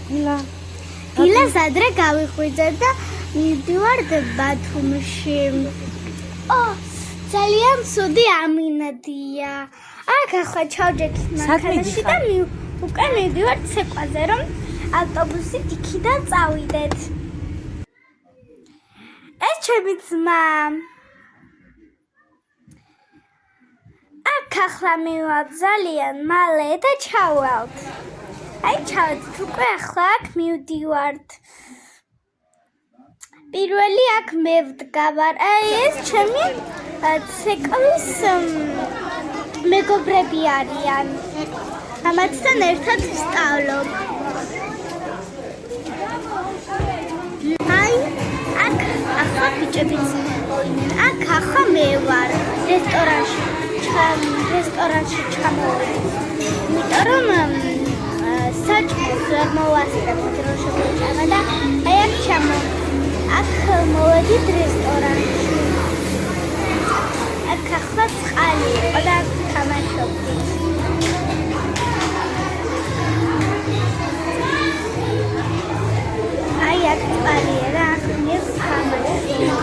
დილას ადრე გავიხვიძე და მივდივართ ბათუმში. ძალიან ცუდი ამინდია. აქ ახლა ჩავჯექით მანქანაში და უკან მივდივართ ცეკვაზე, რომ ავტობუსით იქიდან წავიდეთ. ეს ჩემი ძმა. აქ ახლა მივავალთ ძალიან მალე და ჩავალთ. აი ჩავედით უკვე ახლა აქ მივდივართ. პირველი აქ მე ვდგავარ. აი ეს ჩემი ცეკვის მეგობრები არიან. ამათთან ერთად ვსწავლობ. აი აქ ახლა ბიჭებიც მოიდნენ. აქ ახლა მე ვარ რესტორანში ჩამოვედი. იმიტომ რომ საჭმელს ვერ მოვასწრებთ რომ შეგვეჭამა და აი აქ მოვედით რესტორანში. აქ ახლა წყალი იყო და თამაშობდით. აი აქ წყალია და აქ მე ვთამაშობ.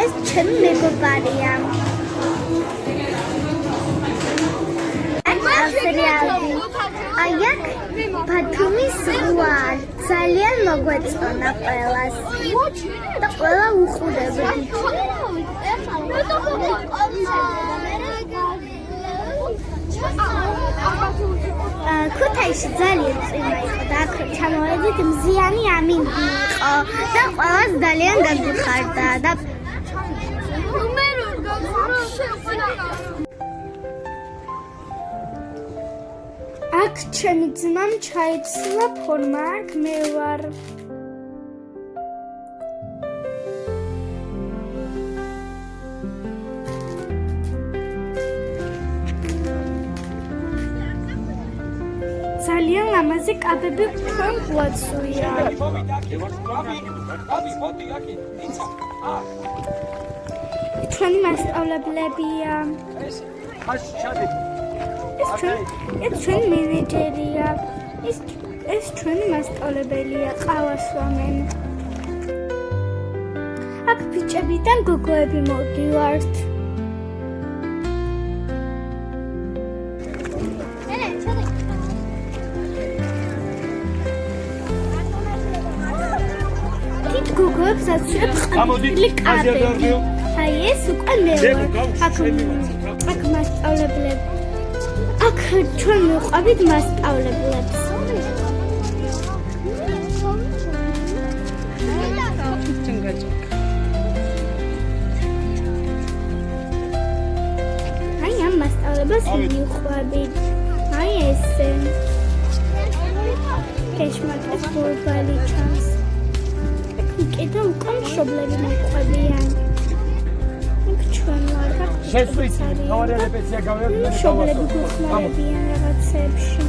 ეს ჩემი მეგობარია. აი აქ ბათუმის ზღვა ძალიან მოგვეწონა ყველას და ყველა უყურებთ. ქუთაისში ძალიან წვიმა იყო და აქ ჩამოვედით მზიანი ამინდი იყო და ყველას ძალიან გაგვიხარდა და აქ ჩემი ძმამ ჩაიცლა ფორმა, აქ მე ვარ. ძალიან ლამაზი კაბები თქვენ გვაწვია. ჩვენი მასწავლებლებია. ეს ჩვენი მენეჯერია. ეს ჩვენი მასწავლებელია, ყავას ვამენ. აქ ბიჭებიდან გოგოები მოვდივართ. გოგოებს აცვიებს ყმაწვილი კაბები. აი ეს უკვე მე ვარ. აქ მასწავლებლები. აქ ჩვენ მივყვებით მასწავლებლებს. აი ამ მასწავლებლებს მივყვებით. აი ესე. კეშმაკეს ბორბალი ჩანს. კიდე უკან მშობლები მოყვებიან. იქ ჩვენ ვარ და შეცვლით თავარი რეპეტიცია გავიარეთ. მშობლები გვხმარებიან რაღაცებში.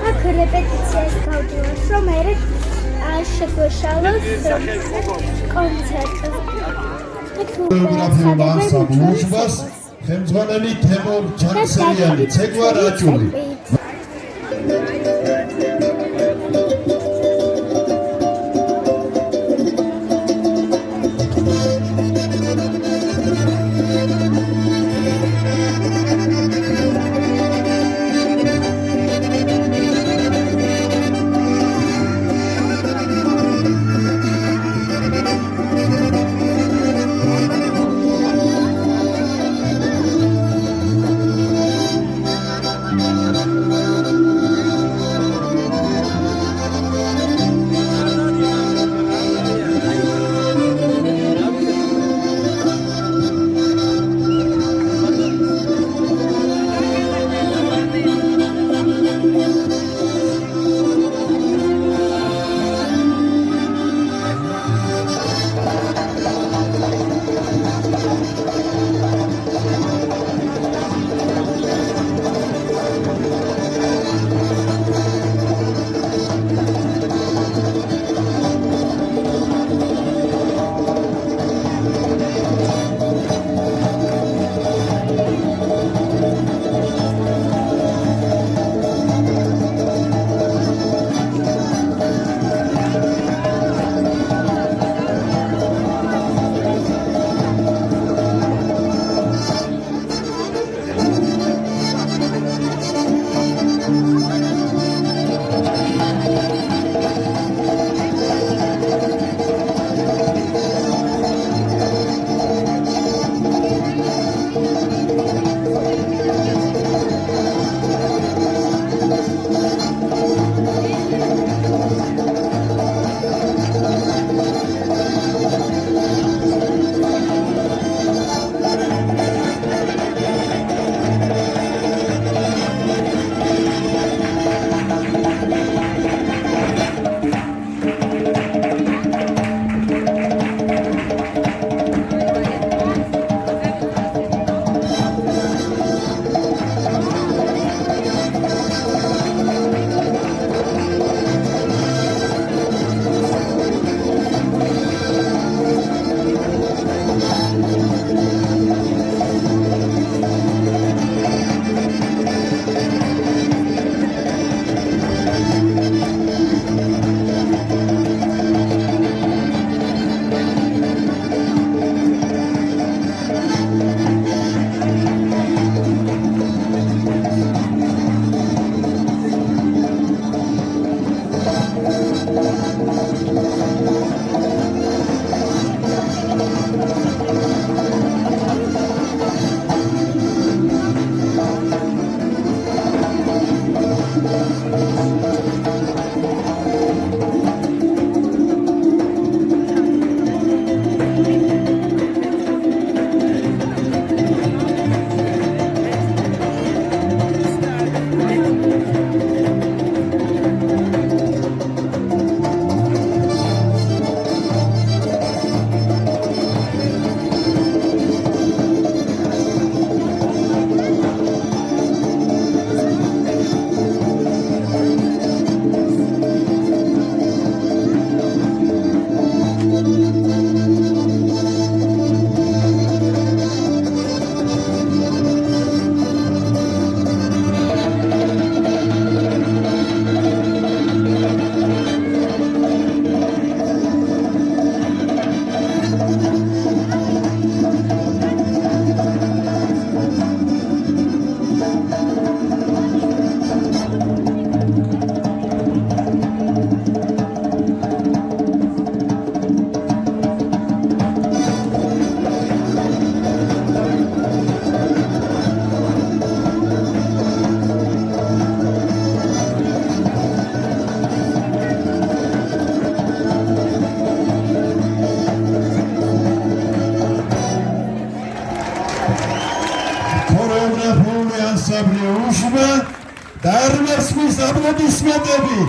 აქ რეპეტიციას გავდივართ, რომ მერე შეგვეშალოს კონცერტზე. ხელმძღვანელი თემურ ჩანსერიანი, ცეკვა რაჭული. აპლოდისმენტები.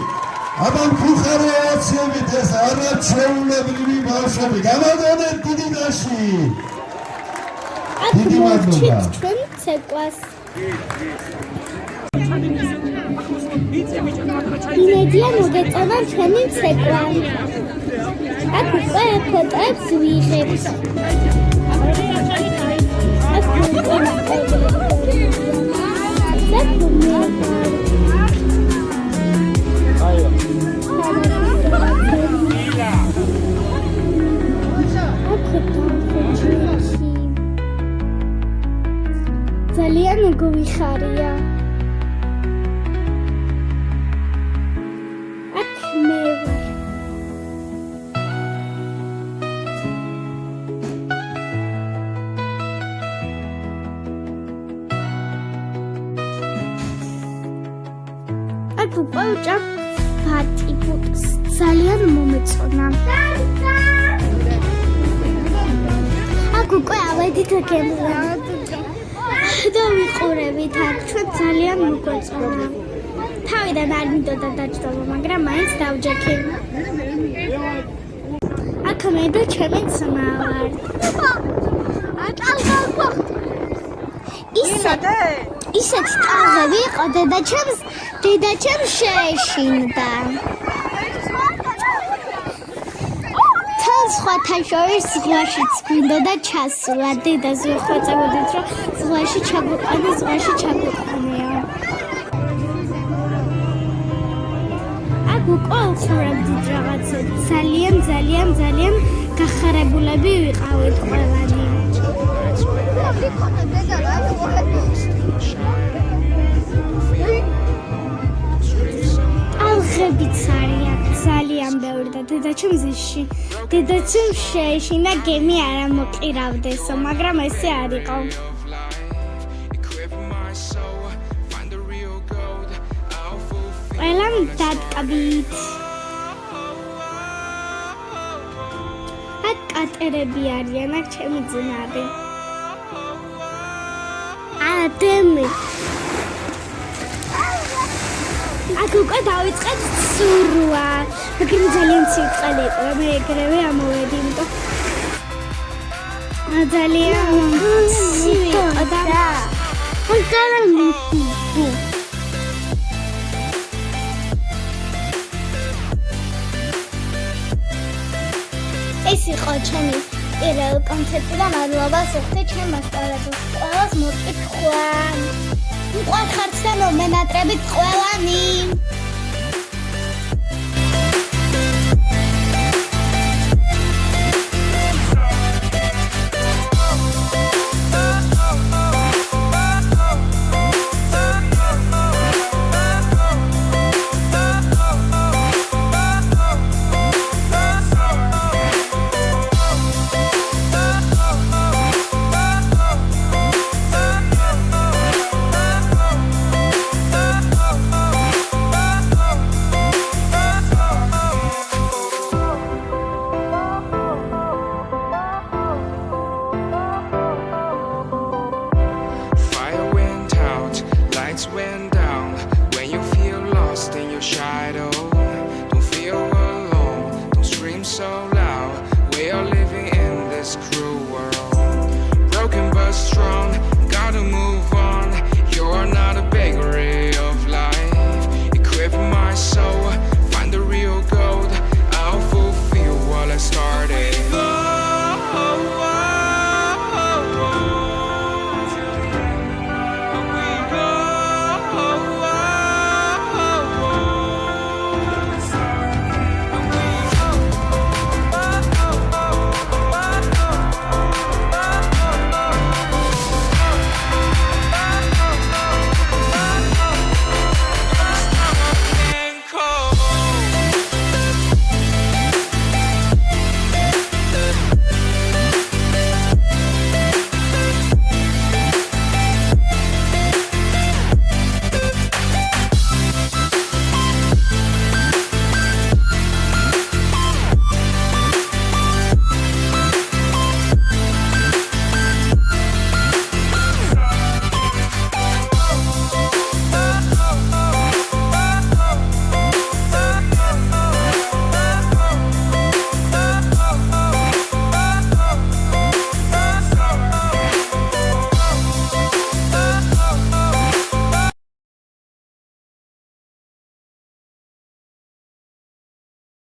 აბა მხუხარეაციებით ეს არაჩვეულებრივი ბავშვები. გამოდონეთ დიდი დაში. დიდი მადლობა. ჩვენ ცეკვას. იმედია მოგეწონა ჩვენი ცეკვა. აქ უკვე ფოტოებს ვიღებთ. ძალიან გვიხარია. აქ მე ვარ. აქ უკვე ვჭამ ბატიფუტს. ძალიან მომეწონა. აქ უკვე ავედით გემზა. და ვიყურებით აქ ჩვენ ძალიან მოგვეწონა. თავიდან არ მინდოდა დაჭრობა, მაგრამ მაინც დავჯექი. აქ მე და ჩემი ძმა ვარ. ისეთ ტალღები იყო დედაჩემს შეეშინდა. სხვათა შორის ზღვაშიც გვინდოდა ჩასვლა. დედას ვეხვეწებოდით, რომ ზღვაში ჩაგვიყვანეო. აქ უკვე ვხურებდით რაღაცებს. ძალიან გახარებულები ვიყავით ყველანი. ალღებიც არიან ძალიან ბევრი და დედაჩემს შეეშინა გემი არ ამოყირავდესო, მაგრამ ესე არ იყო. ყველამ დატკბით. აქ კატერები არიან, აქ ჩემი ძმები. ადემი. აქ უკვე დავიწყეთ სურვა, მაგრამ ძალიან ცივწყალი იყო, მე ეგრევე ამოვედი, იმიტომ ძალიან ცივი იყო და ეს იყო ჩემი პირველი კონცერტი და მადლობა სულ ჩემ მასწავლებლებს ყველას მოკითხვა. მყარ ხართ და მომენატრებით ყველანი.